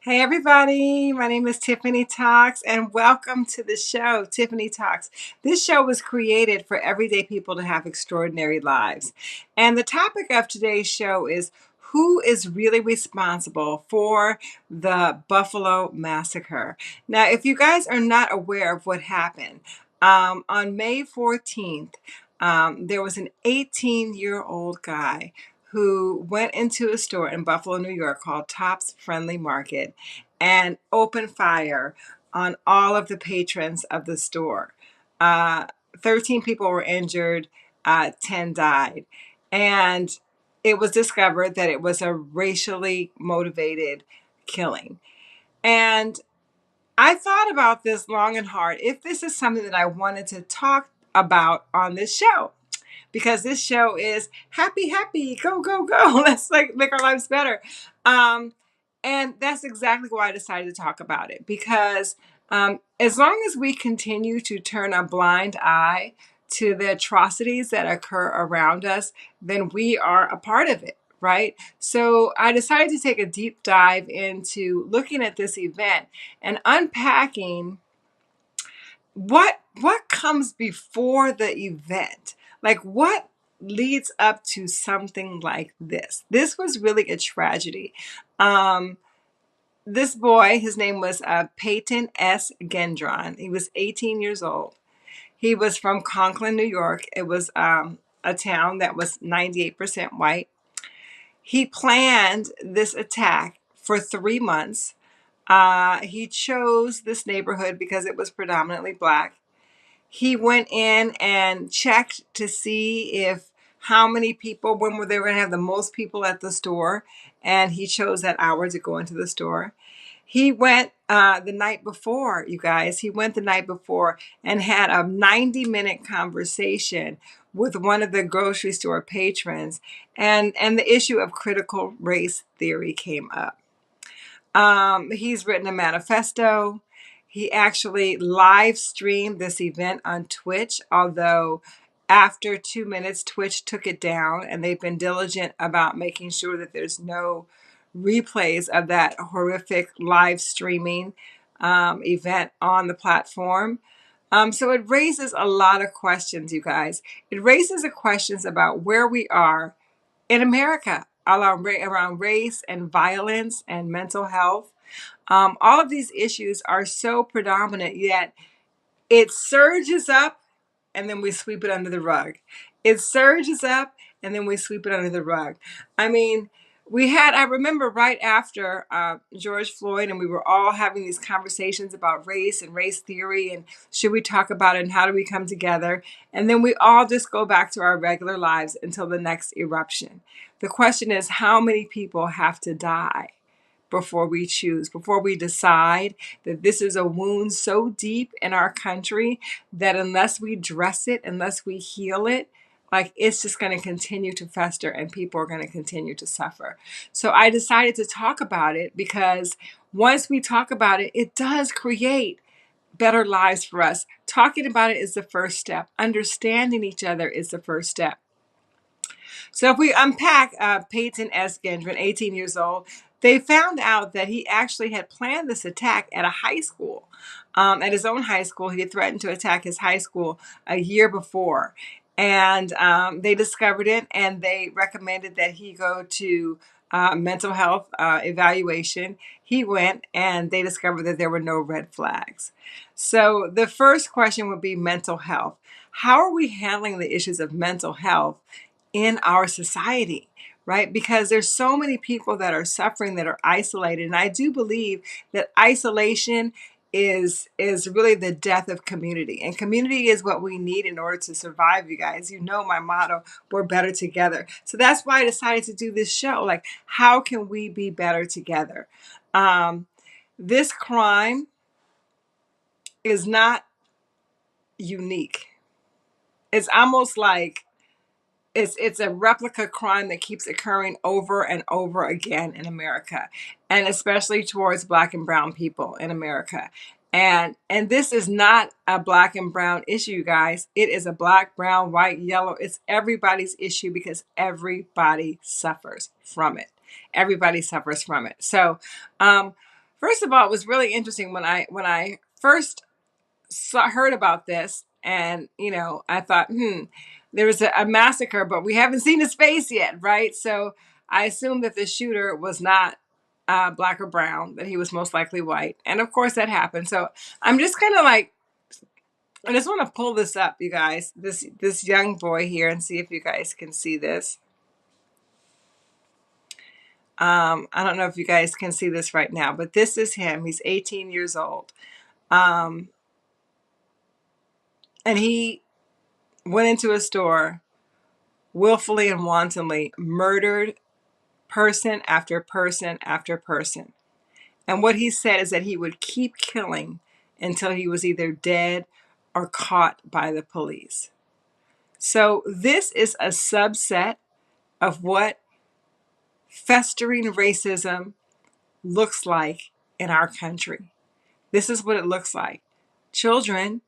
Hey everybody, my name is Tiffany Talks and welcome to the show, Tiffany Talks. This show was created for everyday people to have extraordinary lives. And the topic of today's show is who is really responsible for the Buffalo Massacre? Now, if you guys are not aware of what happened, on May 14th, there was an 18-year-old guy who went into a store in Buffalo, New York called Tops Friendly Market and opened fire on all of the patrons of the store. Uh, 13 people were injured, 10 died. And it was discovered that it was a racially motivated killing. And I thought about this long and hard if this is something that I wanted to talk about on this show because this show is happy, happy, go, go, go. Let's like make our lives better. Um, and that's exactly why I decided to talk about it because as long as we continue to turn a blind eye to the atrocities that occur around us, then we are a part of it. Right. So I decided to take a deep dive into looking at this event and unpacking what comes before the event? Like what leads up to something like this? This was really a tragedy. Um, this boy, his name was Peyton S. Gendron. He was 18 years old. He was from Conklin, New York. It was a town that was 98% white. He planned this attack for 3 months. He chose this neighborhood because it was predominantly black. He went in and checked to see if how many people, when were they going to have the most people at the store, and he chose that hour to go into the store. He went the night before, you guys. He went the night before and had a 90-minute conversation with one of the grocery store patrons, and the issue of critical race theory came up. He's written a manifesto. He actually live streamed this event on Twitch, although after 2 minutes, Twitch took it down, and they've been diligent about making sure that there's no replays of that horrific live streaming event on the platform. So it raises a lot of questions, you guys. It raises the questions about where we are in America around race and violence and mental health. All of these issues are so predominant, yet it surges up and then we sweep it under the rug. It surges up and then we sweep it under the rug. I mean, I remember right after George Floyd, and we were all having these conversations about race and race theory and should we talk about it and how do we come together? And then we all just go back to our regular lives until the next eruption. The question is, how many people have to die before we decide that this is a wound so deep in our country that unless we dress it, unless we heal it, like it's just going to continue to fester and people are going to continue to suffer. So I decided to talk about it because once we talk about it, it does create better lives for us. Talking about it is the first step. Understanding each other is the first step. So if we unpack Peyton S. Gendron, 18 years old, they found out that he actually had planned this attack at a high school. At his own high school, he had threatened to attack his high school a year before. And they discovered it and they recommended that he go to mental health evaluation. He went and they discovered that there were no red flags. So the first question would be mental health. How are we handling the issues of mental health in our society, right? Because there's so many people that are suffering, that are isolated. And I do believe that isolation is really the death of community. And community is what we need in order to survive, you guys. You know my motto, we're better together. So that's why I decided to do this show. Like, how can we be better together? This crime is not unique. It's almost like it's a replica crime that keeps occurring over and over again in America, and especially towards Black and brown people in America. And this is not a Black and brown issue, guys. It is a Black, brown, white, yellow. It's everybody's issue because everybody suffers from it. Everybody suffers from it. So First of all, it was really interesting when I first heard about this, and I thought, there was a massacre, but we haven't seen his face yet, right? So I assumed that the shooter was not black or brown, that he was most likely white, and of course that happened. So I'm just kind of like, I just want to pull this up, you guys, this young boy here, and see if you guys can see this. I don't know if you guys can see this right now, but this is him. He's 18 years old. Um, and he went into a store, willfully and wantonly murdered person after person after person. And what he said is that he would keep killing until he was either dead or caught by the police. So this is a subset of what festering racism looks like in our country. This is what it looks like. Children,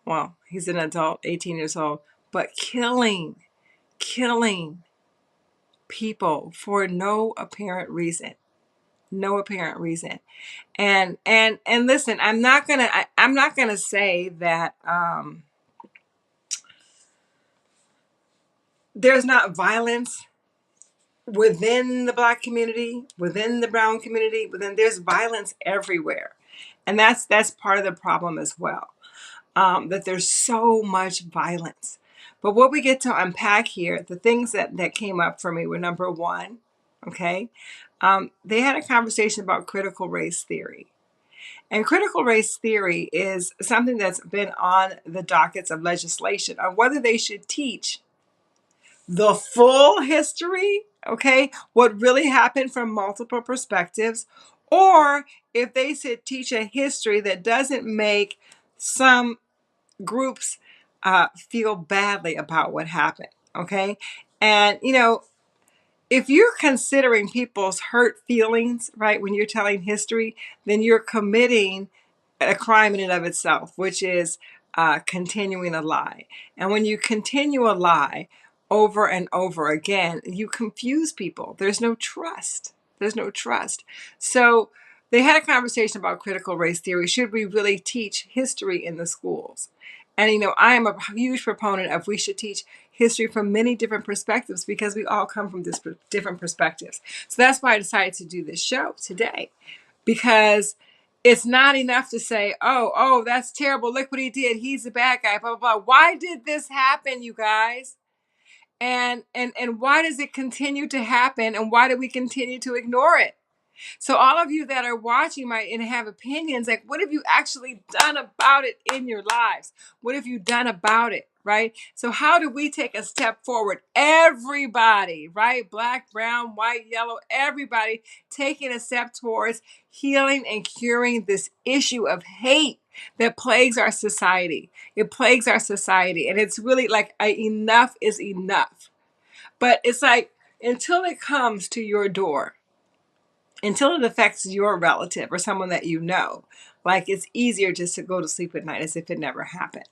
well, he's an adult, 18 years old, but killing people for no apparent reason. No apparent reason. And listen, I'm not gonna say that there's not violence within the black community, within the brown community, there's violence everywhere. And that's part of the problem as well. That there's so much violence. But what we get to unpack here, the things that came up for me were, number one, okay, they had a conversation about critical race theory. And critical race theory is something that's been on the dockets of legislation on whether they should teach the full history, okay, what really happened from multiple perspectives, or if they should teach a history that doesn't make some groups feel badly about what happened, okay? And, if you're considering people's hurt feelings, right, when you're telling history, then you're committing a crime in and of itself, which is continuing a lie. And when you continue a lie over and over again, you confuse people. There's no trust. There's no trust. So they had a conversation about critical race theory. Should we really teach history in the schools? And, I am a huge proponent of we should teach history from many different perspectives because we all come from different perspectives. So that's why I decided to do this show today, because it's not enough to say, oh, that's terrible. Look what he did. He's a bad guy, blah, blah, blah. Why did this happen, you guys? And why does it continue to happen? And why do we continue to ignore it? So all of you that are watching might and have opinions, like, what have you actually done about it in your lives? What have you done about it, right? So how do we take a step forward? Everybody, right? Black, brown, white, yellow, everybody taking a step towards healing and curing this issue of hate that plagues our society. It plagues our society. And it's really like enough is enough. But it's like, until it comes to your door, until it affects your relative or someone that you know, like, it's easier just to go to sleep at night as if it never happened.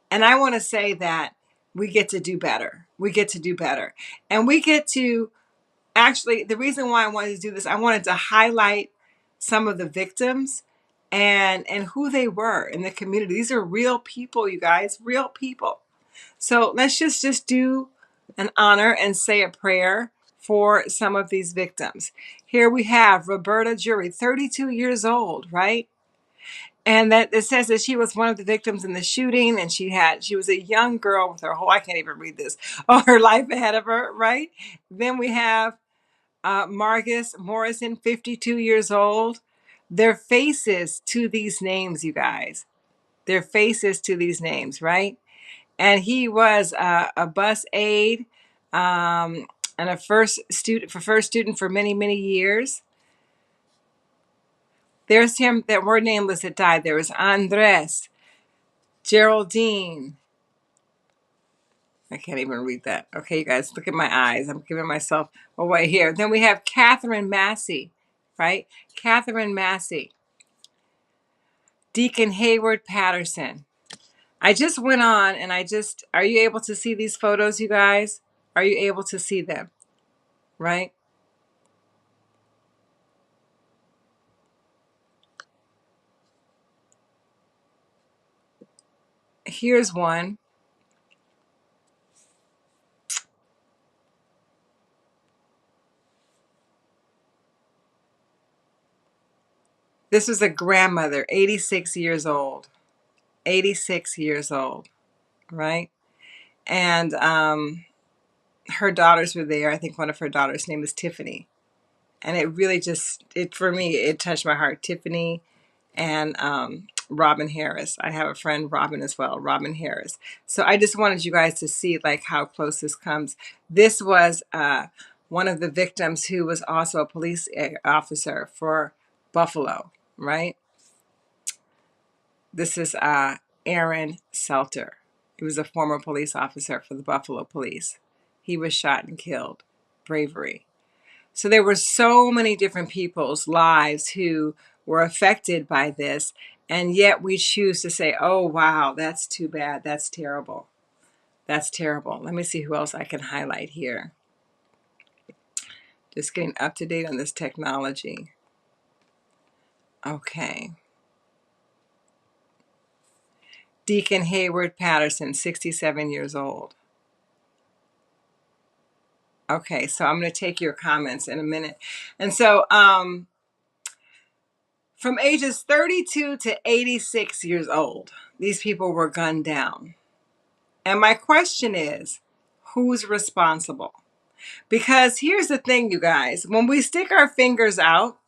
And I want to say that we get to do better. We get to do better. And we get to actually, the reason why I wanted to do this, I wanted to highlight some of the victims and who they were in the community. These are real people, you guys, real people. So let's just do an honor and say a prayer for some of these victims. Here we have Roberta Jury, 32 years old, right? And that it says that she was one of the victims in the shooting, and she was a young girl with her whole, I can't even read this, her life ahead of her, right? Then we have Margus Morrison, 52 years old. Their faces to these names, you guys. Their faces to these names, right? And he was a bus aide and a first student for many, many years. There's him that were nameless that died. There was Andres, Geraldine. I can't even read that. Okay, you guys, look at my eyes. I'm giving myself away here. Then we have Catherine Massey, right? Catherine Massey. Deacon Hayward Patterson. I just went on and are you able to see these photos, you guys? Are you able to see them? Right? Here's one. This was a grandmother, 86 years old. 86 years old, right? And her daughters were there. I think one of her daughters' name is Tiffany. And it really just, for me, it touched my heart. Tiffany and Robin Harris. I have a friend, Robin, as well, Robin Harris. So I just wanted you guys to see like how close this comes. This was one of the victims who was also a police officer for Buffalo, right? This is Aaron Selter. He was a former police officer for the Buffalo Police. He was shot and killed. Bravery. So there were so many different people's lives who were affected by this, and yet we choose to say, oh, wow, that's too bad. That's terrible. That's terrible. Let me see who else I can highlight here. Just getting up to date on this technology. Okay. Deacon Hayward Patterson, 67 years old. Okay, so I'm going to take your comments in a minute. And so from ages 32 to 86 years old, these people were gunned down. And my question is, who's responsible? Because here's the thing, you guys. When we stick our fingers out,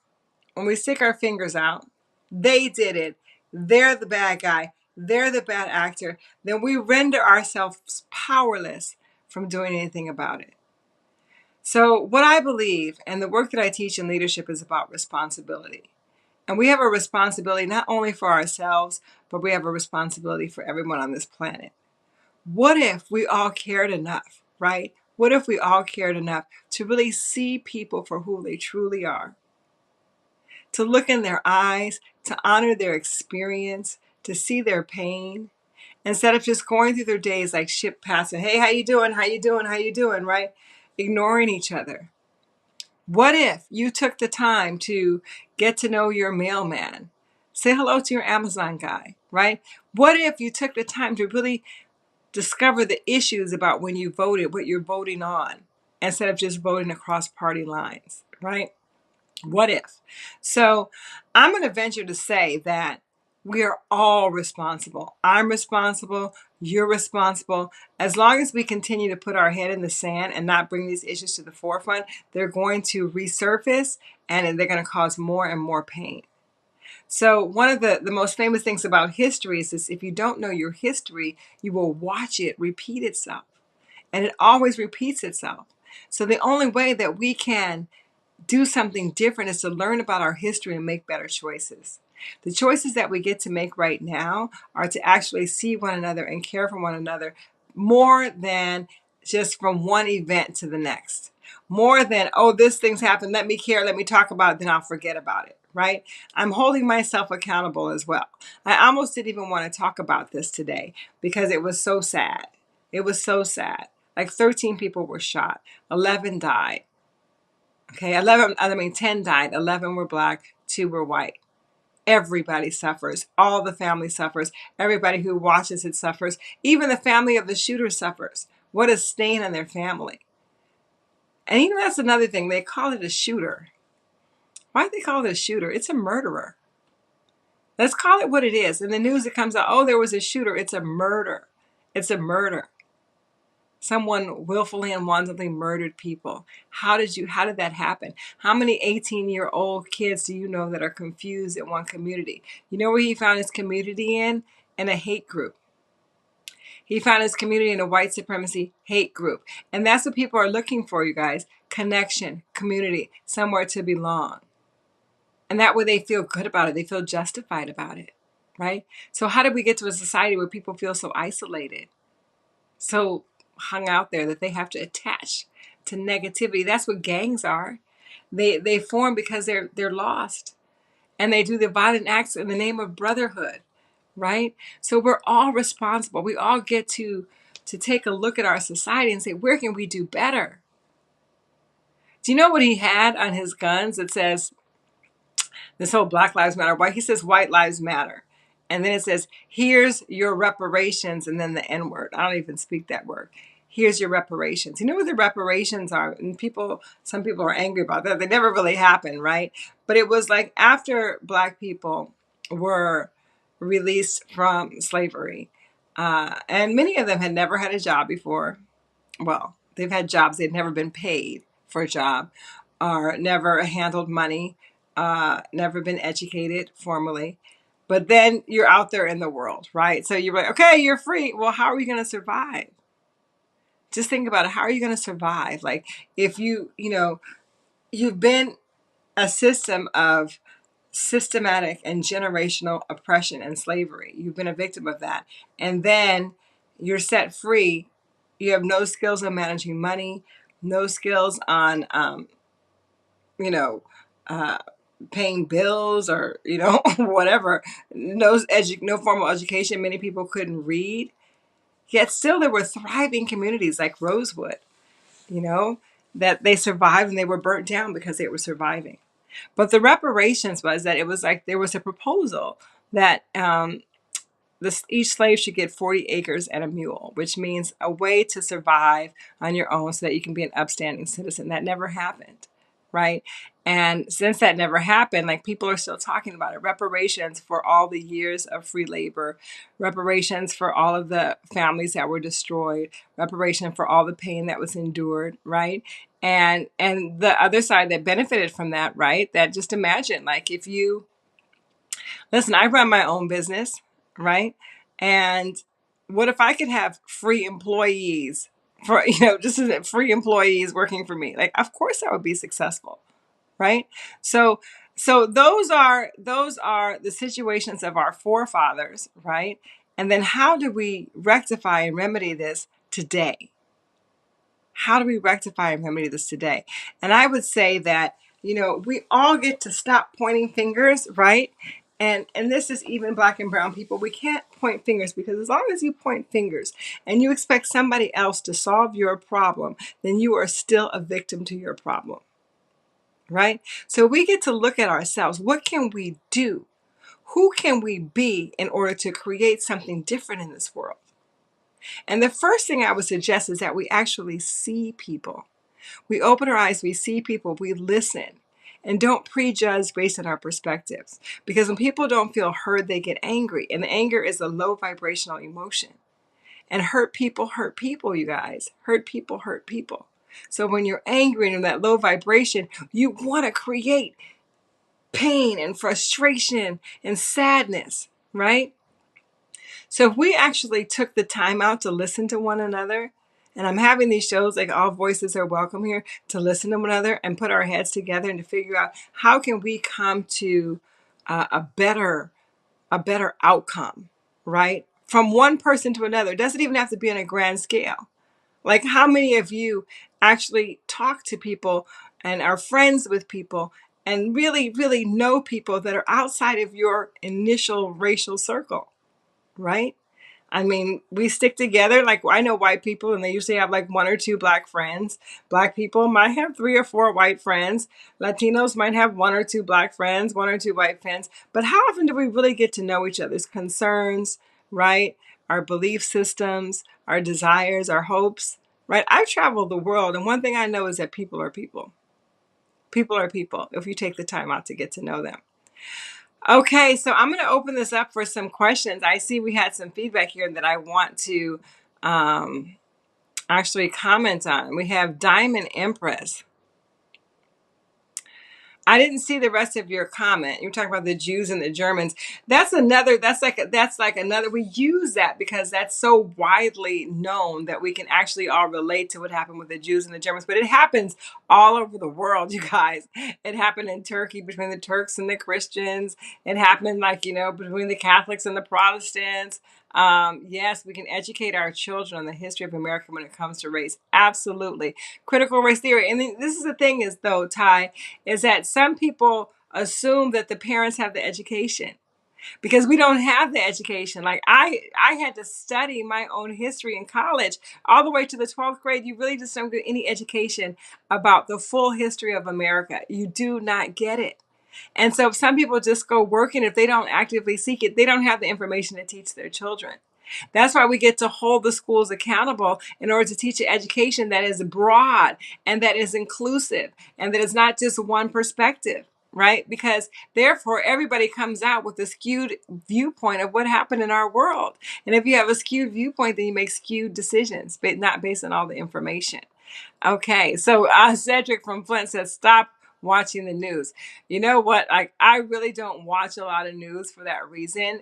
they did it. They're the bad guy. They're the bad actor. Then we render ourselves powerless from doing anything about it. So what I believe, and the work that I teach in leadership, is about responsibility. And we have a responsibility not only for ourselves, but we have a responsibility for everyone on this planet. What if we all cared enough, right? What if we all cared enough to really see people for who they truly are? To look in their eyes, to honor their experience, to see their pain, instead of just going through their days like ship passing. Hey, how you doing? How you doing? How you doing? Right? Ignoring each other. What if you took the time to get to know your mailman? Say hello to your Amazon guy, right? What if you took the time to really discover the issues about when you voted, what you're voting on, instead of just voting across party lines, right? What if? So I'm going to venture to say that we are all responsible. I'm responsible. You're responsible. As long as we continue to put our head in the sand and not bring these issues to the forefront, they're going to resurface and they're going to cause more and more pain. So one of the most famous things about history is this: if you don't know your history, you will watch it repeat itself. And it always repeats itself. So the only way that we can do something different is to learn about our history and make better choices. The choices that we get to make right now are to actually see one another and care for one another more than just from one event to the next. More than, oh, this thing's happened, let me care, let me talk about it, then I'll forget about it, right? I'm holding myself accountable as well. I almost didn't even want to talk about this today because it was so sad. It was so sad. Like 13 people were shot, 11 died. Okay, 10 died, 11 were black, 2 were white. Everybody suffers. All the family suffers. Everybody who watches it suffers. Even the family of the shooter suffers. What a stain on their family. And even that's another thing. They call it a shooter. Why do they call it a shooter? It's a murderer. Let's call it what it is. In the news it comes out, oh, there was a shooter. It's a murder. It's a murder. Someone willfully and wantonly murdered people. How did that happen? How many 18-year-old kids do you know that are confused in one community? You know where he found his community in? In a hate group. He found his community in a white supremacy hate group. And that's what people are looking for, you guys. Connection, community, somewhere to belong. And that way they feel good about it. They feel justified about it, right? So how did we get to a society where people feel so isolated? So hung out there that they have to attach to negativity. That's what gangs are. They form because they're lost, and they do the violent acts in the name of brotherhood, right? So we're all responsible. We all get to take a look at our society and say, where can we do better? Do you know what he had on his guns that says this whole Black Lives Matter? Why he says White Lives Matter? And then it says, here's your reparations, and then the N word. I don't even speak that word. Here's your reparations. You know what the reparations are? And some people are angry about that. They never really happened, right? But it was like after Black people were released from slavery, and many of them had never had a job before. Well, they've had jobs, they'd never been paid for a job, or never handled money, never been educated formally. But then you're out there in the world, right? So you're like, okay, you're free. Well, how are you going to survive? Just think about it. How are you going to survive? Like if you've been a system of systematic and generational oppression and slavery. You've been a victim of that. And then you're set free. You have no skills on managing money, no skills on, you know, uh, paying bills or, whatever. No formal education. Many people couldn't read. Yet still there were thriving communities like Rosewood, you know, that they survived and they were burnt down because they were surviving. But the reparations was that it was like there was a proposal that each slave should get 40 acres and a mule, which means a way to survive on your own so that you can be an upstanding citizen. That never happened, right? And since that never happened, like people are still talking about it. Reparations for all the years of free labor, reparations for all of the families that were destroyed, reparation for all the pain that was endured, right? And the other side that benefited from that, right? That just imagine, like if you listen, I run my own business, right? And what if I could have free employees for, just as free employees working for me? Like, of course I would be successful, right? So those are the situations of our forefathers, right? And then how do we rectify and remedy this today? How do we rectify and remedy this today? And I would say that, we all get to stop pointing fingers, right? And this is even Black and brown people. We can't point fingers because as long as you point fingers and you expect somebody else to solve your problem, then you are still a victim to your problem, right? So we get to look at ourselves. What can we do? Who can we be in order to create something different in this world? And the first thing I would suggest is that we actually see people. We open our eyes, we see people, we listen, and don't prejudge based on our perspectives. Because when people don't feel heard, they get angry. And anger is a low vibrational emotion. And hurt people, you guys. Hurt people, hurt people. So when you're angry and in that low vibration, you want to create pain and frustration and sadness, right? So if we actually took the time out to listen to one another, and I'm having these shows like All Voices Are Welcome here, to listen to one another and put our heads together and to figure out how can we come to a better outcome, right? From one person to another. It doesn't even have to be on a grand scale. Like how many of you actually talk to people and are friends with people and really, really know people that are outside of your initial racial circle? Right? I mean, we stick together. Like I know white people and they usually have like one or two Black friends. Black people might have 3 or 4 white friends. Latinos might have 1 or 2 Black friends, 1 or 2 white friends. But how often do we really get to know each other's concerns, right? Our belief systems, our desires, our hopes, right? I've traveled the world and one thing I know is that people are people. People are people if you take the time out to get to know them. Okay, so I'm going to open this up for some questions. I see we had some feedback here that I want to actually comment on. We have Diamond Empress. I didn't see the rest of your comment. You're talking about the Jews and the Germans. That's like another, we use that because that's so widely known that we can actually all relate to what happened with the Jews and the Germans. But it happens all over the world, you guys. It happened in Turkey between the Turks and the Christians. It happened between the Catholics and the Protestants. Yes, we can educate our children on the history of America when it comes to race. Absolutely. Critical race theory. And this is the thing is though, Ty, is that some people assume that the parents have the education because we don't have the education. Like I had to study my own history in college all the way to the 12th grade. You really just don't get any education about the full history of America. You do not get it. And so some people just go working. If they don't actively seek it, they don't have the information to teach their children. That's why we get to hold the schools accountable in order to teach an education that is broad and that is inclusive and that is not just one perspective, right? Because therefore, everybody comes out with a skewed viewpoint of what happened in our world. And if you have a skewed viewpoint, then you make skewed decisions, but not based on all the information. Okay, so Cedric from Flint says, stop watching the news. You know what? I really don't watch a lot of news for that reason.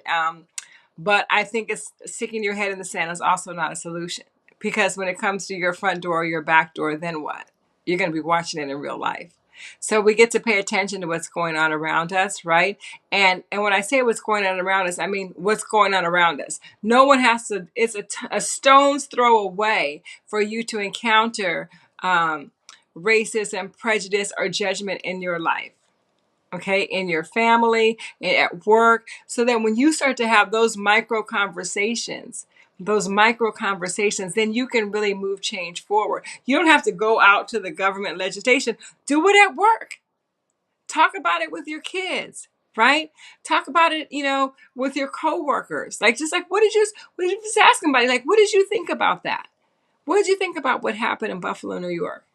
But I think it's sticking your head in the sand is also not a solution. Because when it comes to your front door or your back door, then what? You're going to be watching it in real life. So we get to pay attention to what's going on around us, right? And when I say what's going on around us, I mean what's going on around us. No one has to, it's a stone's throw away for you to encounter racism, prejudice, or judgment in your life. Okay, in your family, at work, so that when you start to have those micro conversations, then you can really move change forward. You don't have to go out to the government legislation. Do it at work. Talk about it with your kids, right? Talk about it, with your coworkers. Like, just like, just ask somebody, like, what did you think about that? What did you think about what happened in Buffalo, New York?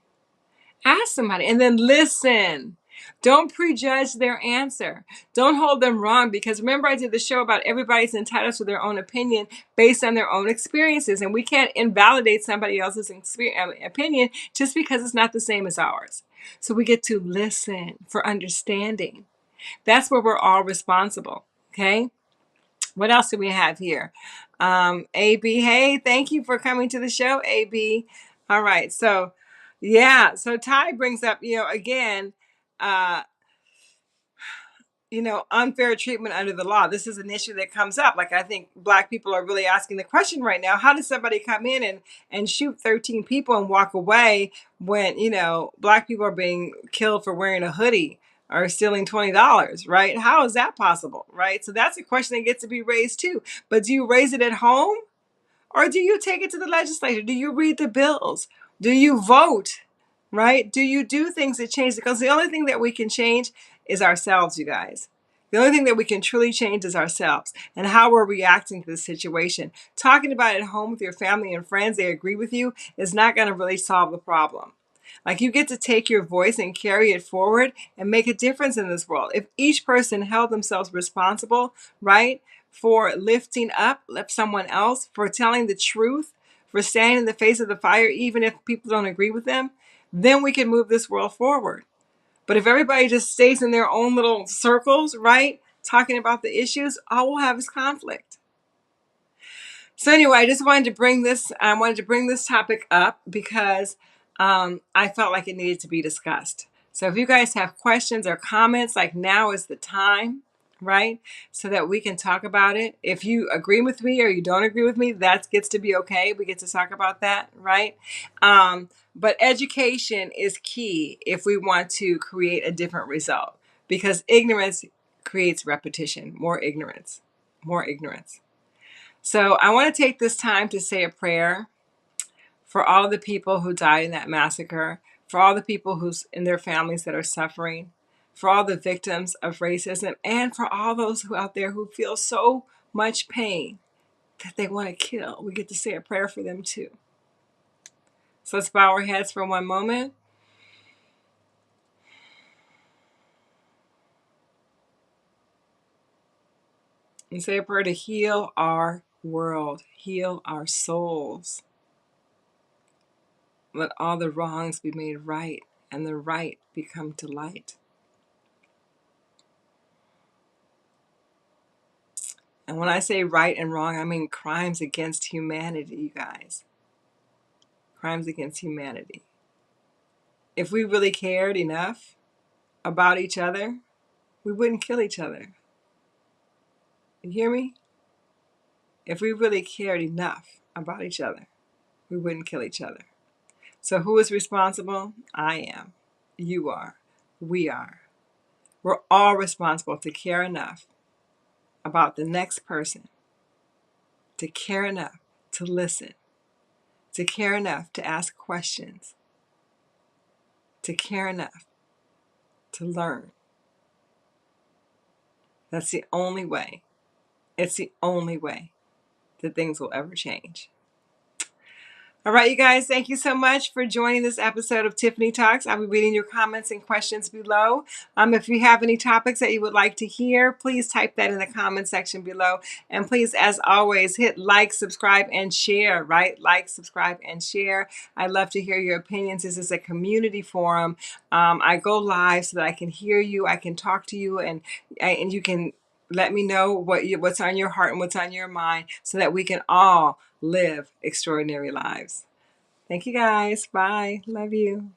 Ask somebody and then listen. Don't prejudge their answer. Don't hold them wrong, because remember I did the show about everybody's entitled to their own opinion based on their own experiences, and we can't invalidate somebody else's opinion just because it's not the same as ours. So we get to listen for understanding. That's where we're all responsible, okay? What else do we have here? AB, hey, thank you for coming to the show, AB. All right, so so Ty brings up, again, uh, unfair treatment under the law. This is an issue that comes up. Like, I think Black people are really asking the question right now: how does somebody come in and shoot 13 people and walk away when Black people are being killed for wearing a hoodie or stealing $20, right? How is that possible, right? So that's a question that gets to be raised too. But do you raise it at home, or do you take it to the legislature? Do you read the bills? Do you vote? Right? Do you do things that change? Because the only thing that we can change is ourselves, you guys. The only thing that we can truly change is ourselves and how we're reacting to the situation. Talking about it at home with your family and friends, they agree with you, is not going to really solve the problem. Like, you get to take your voice and carry it forward and make a difference in this world. If each person held themselves responsible, right, for lifting up someone else, for telling the truth, for standing in the face of the fire, even if people don't agree with them, then we can move this world forward. But if everybody just stays in their own little circles, right, talking about the issues, all we'll have is conflict. So anyway, I just wanted to bring this topic up because I felt like it needed to be discussed. So if you guys have questions or comments, like, now is the time, right? So that we can talk about it. If you agree with me or you don't agree with me, that gets to be okay. We get to talk about that, right? But education is key if we want to create a different result, because ignorance creates repetition, more ignorance, more ignorance. So I want to take this time to say a prayer for all the people who died in that massacre, for all the people who's in their families that are suffering, for all the victims of racism, and for all those who out there who feel so much pain that they want to kill. We get to say a prayer for them too. So let's bow our heads for one moment. And say a prayer to heal our world, heal our souls. Let all the wrongs be made right and the right become to light. And when I say right and wrong, I mean crimes against humanity, you guys. Crimes against humanity. If we really cared enough about each other, we wouldn't kill each other. You hear me? If we really cared enough about each other, we wouldn't kill each other. So who is responsible? I am. You are. We are. We're all responsible to care enough about the next person, to care enough to listen, to care enough to ask questions, to care enough to learn, That's the only way. It's the only way that things will ever change. All right, you guys, thank you so much for joining this episode of Tiffany Talks. I'll be reading your comments and questions below. If you have any topics that you would like to hear, please type that in the comment section below. And please, as always, hit like, subscribe, and share, right? Like, subscribe, and share. I'd love to hear your opinions. This is a community forum. I go live so that I can hear you, I can talk to you, and you can let me know what's on your heart and what's on your mind so that we can all live extraordinary lives. Thank you guys. Bye. Love you.